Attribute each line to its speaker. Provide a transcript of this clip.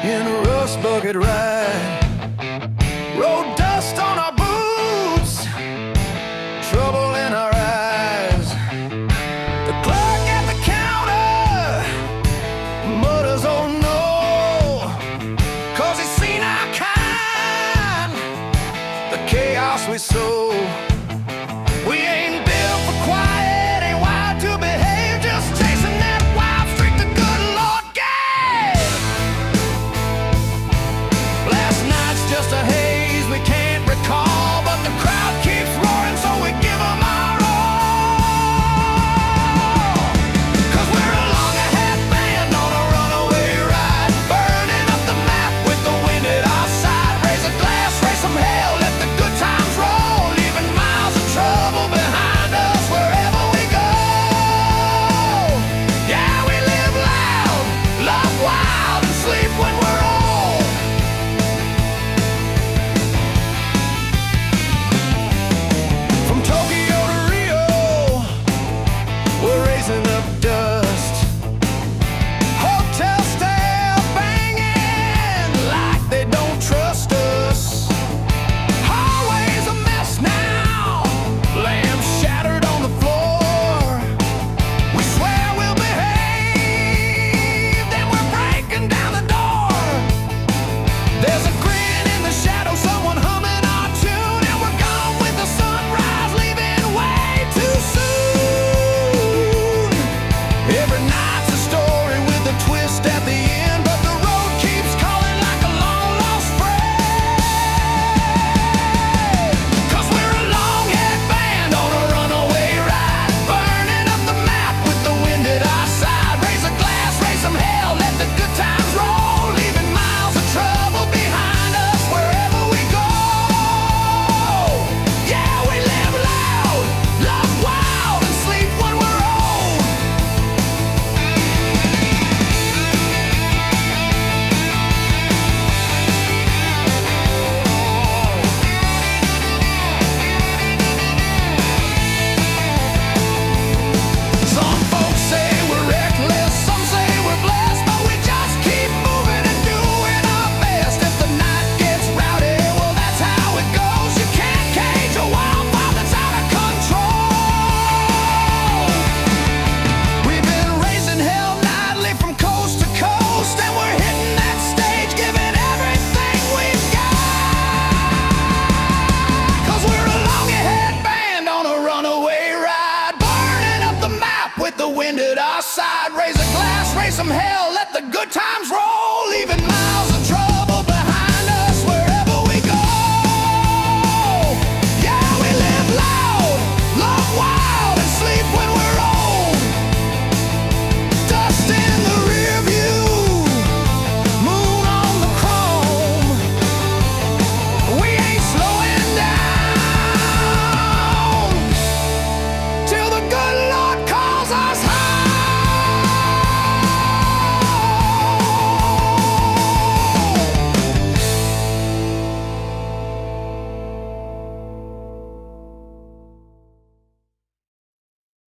Speaker 1: in a rust bucket ride. Road dust on our boots, trouble in our eyes. The clerk at the counter mutters, oh no, 'cause he's seen our kind, the chaos we sow. We ain't built for quiet, ain't wired to behave, just chasing that wild streak the good Lord gave. Last night's just a haze we can't recall, but the crowd keeps roaring, so we give 'em our all. 'Cause we're a long ahead band on a runaway ride, burning up the map with the wind at our side. Raise a glass, raise some hell, let the good times roll, leaving miles of trouble behind us wherever we go. Yeah, we live loud, love wild, and sleep when we're old. From Tokyo to Rio, we're raising up dust. Hotels still banging like they don't trust us. Hallways a mess now, lamps shattered on the floor. We swear we'll behave, then we're breaking down the door. There's a grin in the shadow, someone humming our tune, and we're gone with the sunrise, leaving way too soon. Every night's a story with a twist at the end, but the road keeps calling like a long lost friend. 'Cause we're a long head band on a runaway ride, burning up the map with the wind at our side. Raise a glass, raise some hell, let the good times roll, leaving miles of trouble behind us wherever we go. Yeah, we live loud, love wild, and sleep when we're old. Some folks say we're reckless, some say we're blessed, but we just keep moving and doing our best. If the night gets rowdy, well, that's how it goes. You can't cage a wildfire that's out of control. We've been raising hell nightly from coast to coast, and we're hitting that stage, giving everything we've got. 'Cause we're a long ahead band on a runaway ride, burning up the map with the wind at our side. Raise a glass, raise some hell, let the good times roll.